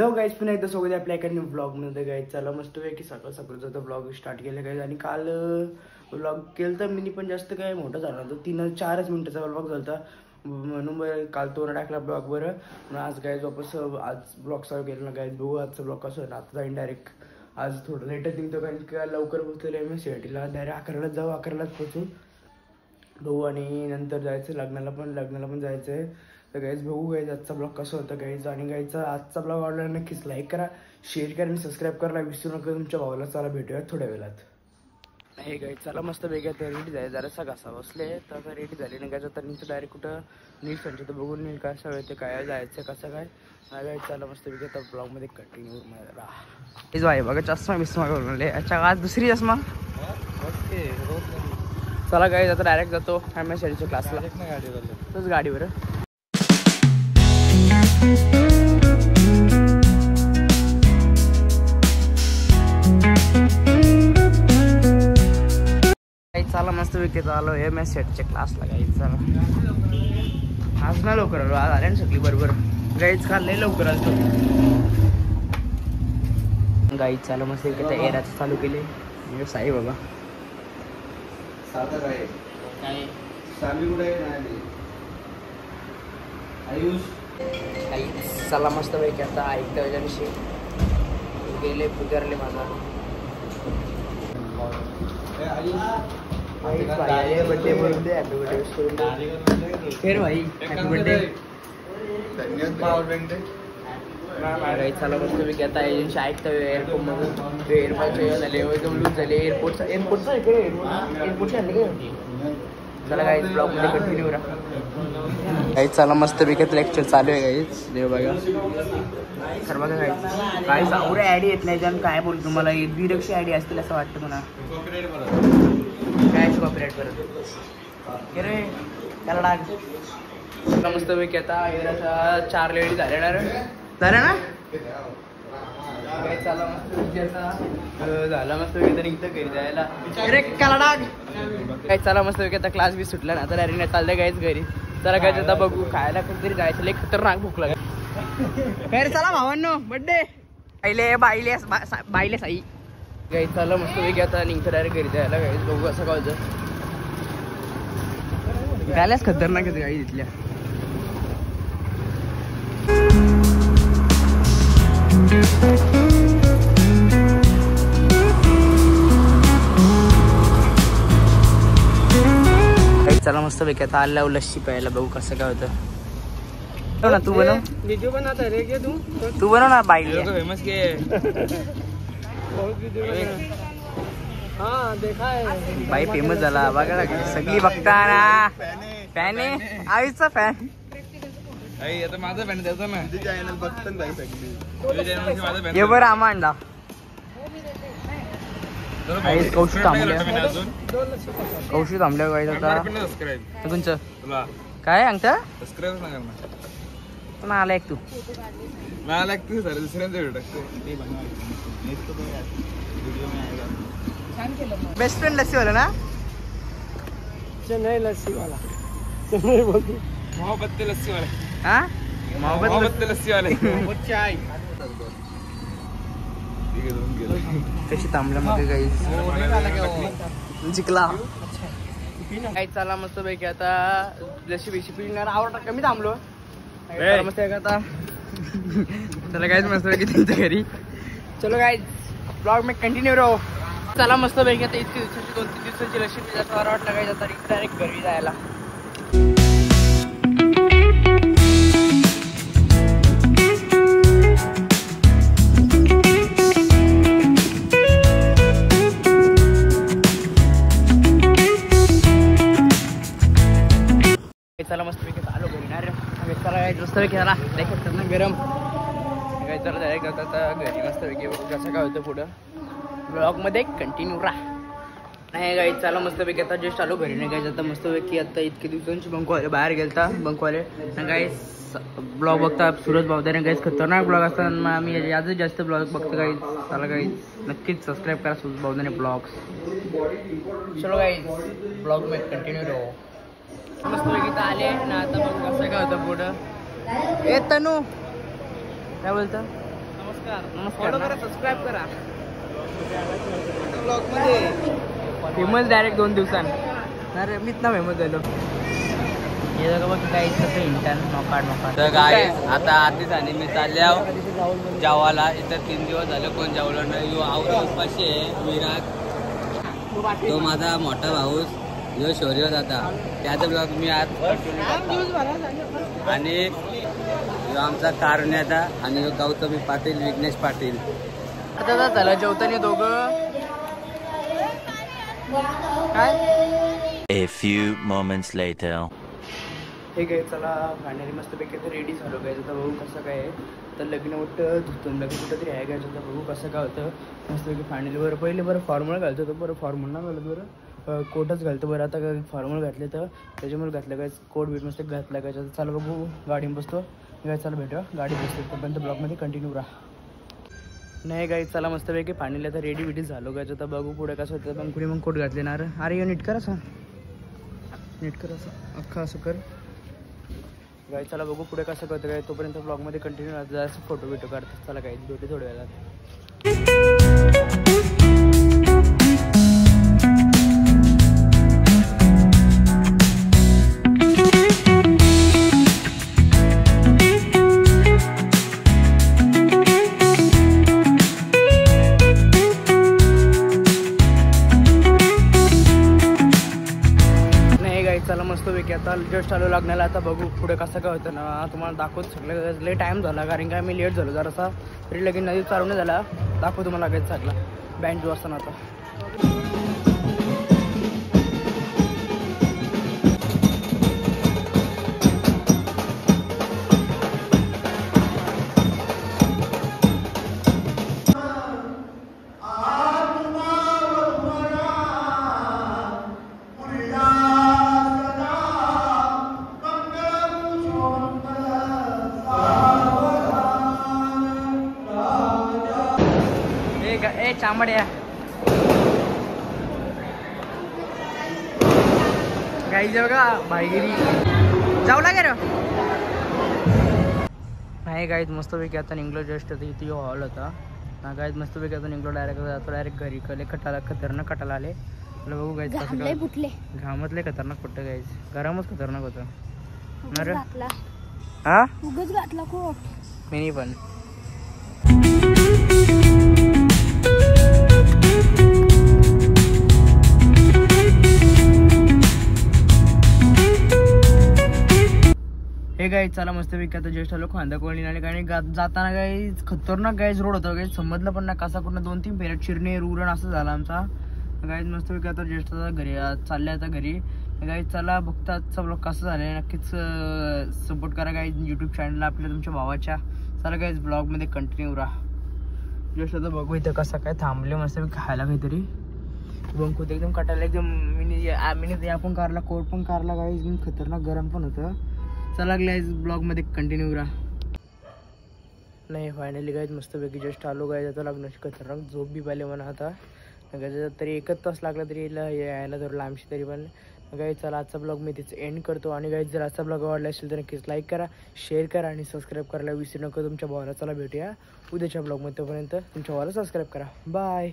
Hello guys, पुन्हा एकदा सोबत आपल्या एका ब्लॉगमध्ये गाईज. चला मस्त की सकाळ सकाळचा ब्लॉग स्टार्ट केलं गाईज. आणि काल ब्लॉग केलं तर मिनी पण जास्त काय मोठं झालं नव्हतं, 3-4 मिनिटाचा ब्लॉग झाला म्हणून काल तो टाकला ब्लॉग बरं. पण आज गाईज वापस आज ब्लॉग चालू केलं ना गाईज. बघू आजचा ब्लॉग कसं होईल. आता जाईन डायरेक्ट, आज थोडं लेटच निघतो कारण की लवकर पोहोचलेलं आहे मी सिटीला. डायरेक्ट 11लाच जाऊ, 11लाच पोहोचू भाऊ. आणि नंतर जायचं लग्नाला पण जायचं आहे. तर गाईज बघू गाईज आजचा ब्लॉग कसं होतं गाईज. आणि गाईजचा आजचा ब्लॉग आवडला नक्कीच लाईक करा, शेअर करा आणि सबस्क्राईब करायला विसरू नका तुमच्या भावाला. चला भेटूया थोड्या वेळात. हे गाईज चला मस्त वेगळ्या तर रेडी जायचं. जरासा घासा बसले तर आता रेडी झाली नाही गायचं. तर नीचं डायरेक्ट कुठं नीट सांगतो तर बघून नीट काय सगळं ते काय जायचं कसं काय नाही गाईज. चला मस्त वेगळ्या तर ब्लॉगमध्ये कंटिन्यू राहा. हेच आहे बघा, चष्मा बिस्मा करून अच्छा आज दुसरी चष्मा. चला गाईज आता डायरेक्ट जातो एमएससीच्या क्लासला. तोच गाडीवर चला मस्त विकेत आलो एमएससीच्या क्लासला गाईज. चला आज ना लवकर आलो, आज आले ना सगळी बरोबर गाईज. काल लई लवकर आलो गाईज. चला मस्त विकेत एराच चालू केले साई बाबा. चला मस्त पैकी आता ऐकता विषयी गेले पुजारले माझा बर्थडे बोलून दे. हॅपी बर्थडे फिर भाई, हॅपी बर्थडे. चला मस्त पैकी आता एजन्सी ऐकता एअरपोर्ट मधून एअरपोर्टचे झाले लूज झाले. एअरपोर्टचा इकडे एअरपोर्टचे आले काय. चला गाईज ब्लॉग मध्ये कंटिन्यू राहा गाईज. चला मस्त पैकी लेक्चर चालू आहे गाईज. देव बघा सर बघा गाईज. गाईज आवडे ॲडी येत नाही ज्या काय बोलतो तुम्हाला. द्विरक्षी ॲडी असतील असं वाटतं मला. काय कॉपीराईट करत रे त्याला डाग. चला मस्त पैकी आता एराच्या 4 लेडी झाल्या ना. चला मस्त आता झाला मस्त वगैरे निघतं घरी जायला. अरे काला डाग काय. चला मस्त वगैरे आता क्लास बी सुटला ना, आता डायरेक्ट चाललंय गायच घरी. चला काय आता बघू खायला कुठेतरी जायचं. लई खतरनाक भूक लागेल. काय चला भावांनो बड्डे बाईले साई गाई. चला मस्त वगैरे आता निघतं डायरेक्ट घरी जायला गाईच. बघू असं काय होतं. गायलाच खतरनाक आहे गाई तिथल्या. चला मस्त पैकी आता आल्या लस्सी प्यायला. बघू कसं काय होतं ना. तू बनव, वीडियो बनवता रे के तू बनव ना बाई. फेमस के हां देखा है बाई फेमस झाला बघा सगळी बघता ना. फॅन आहे आईचा फॅन. आता माझा फॅन त्याचा ना चॅनल बघतात बाई सगळी. ये बरं आम्हा आणला कौशिक थांबल्या गाईज. आता तुमचं काय सांगता पण आला एक तू सर दुसऱ्यांचा बेस्ट फ्रेंड लस्सी वाला ना. चेन्नई लस्सी वाला चेन्नई बोलतो मोहब्बत लस्सी वाला. हाँ मोहब्बत लस्सी वाले चाय कशी थांबल्या मग गाईज. जिंकला गाईज. चला मस्त पैकी आता जशी बेशी पिणार आवडता कमी थांबलो मस्त आता. चला गाईज मस्त पैकी त्यांच्या घरी. चलो गाईज ब्लॉग में कंटिन्यू रहो. चला मस्त पैकी आता इतकी दिवसाची 2-3 दिवसाची लशी पिण्याचं बरं वाटतं गाईज. आता डायरेक्ट घरी जायला. चला मस्त पैकी आलो घरी ना रे. चला काय मस्त पैकी झाला देखत ना गरम काय. चला डायरेक्ट आता घरी मस्त पैकी कसं काय होतं पुढं ब्लॉगमध्ये कंटिन्यू राहा. नाही गाई. चला मस्त पैकी आता जस्ट आलो घरी नाही गायचं. आता मस्त पैकी आता इतके दिवसांची बंकवाले बाहेर गेलता बंकवाले ना गाईस. ब्लॉग बघता सूरज भावदाने गाईस. खतरनाक ब्लॉग असतात. आम्ही आजच जास्त ब्लॉग बघतो गाईस. चला गाईस नक्कीच सबस्क्राईब करा सूरज भावदाने ब्लॉग्स. चलो गाईस ब्लॉग में कंटिन्यू रहो. मस्त पैकी आले ना. आता बघू कसं काय होतं पुढं. ए तनू काय बोलतं नमस्कार फॉलो करा, सबस्क्राईब करा. ब्लॉग मध्ये फेमस डायरेक्ट 2 दिवसांत. अरे मीच ना फेमस झालो. हे बघा बघ गाईस कसं इंटर्न नोकाड तर गाईस आता आधीच आणि मी चालले आहो जेवायला. इथं 3 दिवस झाले कोण जेवलं नाही. यो आवरा उपाशी आहे विराट, तो माझा मोठा भाऊ. यो शौर्य जाता त्याचा ब्लॉग मी आज आणि यो आमचा कारण्याचा आणि यो गौतमी पाटील, विघ्नेश पाटील. आता झालं जेवताना दोघं काय. A few moments later. हे काय चला फायनली मस्तपैकी तर रेडी झालो काय. तर बघू कसं काय आहे. तर लग्न वाटतं धुतून लग्न कुठं तरी आहे घ्यायचं. तर बघू कसं काय होतं. मस्तपैकी फायनली बरं पहिले बरं फॉर्मल घालतो तर बरं फॉर्मल ना घालत बरं कोटच घालतो बरं. आता काय फॉर्मल घातले तर त्याच्यामुळे घातलं काय कोट बीट मस्त घातला काय. चला बघू गाडीत बसतो काय. चला भेटूया गाडीत बसतो तोपर्यंत ब्लॉगमध्ये कंटिन्यू राहा. नाही गाई चला मस्तपैकी फायनली आता रेडी बिडी झालो काय. तर बघू पुढे कसं होतं. पण कुणी मग कोट घातले ना. अरे ये नीट कर असं नीट कर असं अख्खा असं कर गाई. चला बघू पुढे कसं करतं काय. तोपर्यंत ब्लॉगमध्ये कंटिन्यू राहतं. जास्त फोटो बिटो काढतात. चला काय भेटू थोड्या वेळात. चला मस्तपैकी आता जस्ट आलो लागण्याला. आता बघू पुढे कसं काय होतं ना. तुम्हाला दाखवतो सगळं. लय टाईम झाला कारण काय मी लेट झालो जरासा. तरी लगेच नदी चालू नाही झाला. दाखवतो तुम्हाला लगेच सगळा बँड जो असताना आता. ए चांबड्या गाई जाऊ का भाईगिरी जाऊ लागे रे. नाही गाईत मस्तपैकी आता निघलो जस्ट. इथे हॉल होता ना गाईत मस्तपैकी आता निघलो डायरेक्ट घरी. कले खतरनाक कटाला आले. बघू गाईत कसं काय. घामातले खतरनाक कुठं गाईच. गरमच खतरनाक होतं ना रे. हा उगाच घातला कोट मी पण. हे गाईज चला मस्तपैकी आता जस्ट आलो खांदा कोळी नाले. आणि जाताना गाईज खतरनाक गाईज रोड होता गाईज. समजलं पण ना कसा कुठं 2-3 फेऱ्यात शिरणे रुरण असं झालं आमचा. गाईज मस्तपैकी आता जस्ट आता घरी चालले. आता घरी गाईज चला बघता आजचा ब्लॉग कसं झालं. नक्कीच सपोर्ट करा गाईज यूट्यूब चॅनलला आपल्या तुमच्या भावाच्या. चला गाईज ब्लॉगमध्ये कंटिन्यू राहा. जस्ट आता बघू इथं कसं काय थांबले मस्तपैकी खायला काहीतरी. बंक होतं एकदम कटायला एकदम. मिनी आपण कारला कोट पण कारला गाईज. खतरनाक गरम पण होतं. चला गाईज ब्लॉगमध्ये कंटिन्यू राहा. नाही फायनली गाईज मस्तपैकी जस्ट आलो गाईज. आता लग्नाची खतरनाक झोप बी पाहिले म्हणा. आता तरी 1 तास लागला तरी यायला धरलं लांबशी तरी पण. गाईज चला आजचा ब्लॉग मी तिचं एंड करतो. आणि गाईज जर आजचा ब्लॉग आवडला असेल तर नक्कीच लाईक करा, शेअर करा आणि सबस्क्राईब करायला विसरू नका तुमच्या भावाला. चला भेटूया उद्याच्या ब्लॉगमध्ये. तोपर्यंत तुमच्या भावाला सबस्क्राईब करा. बाय.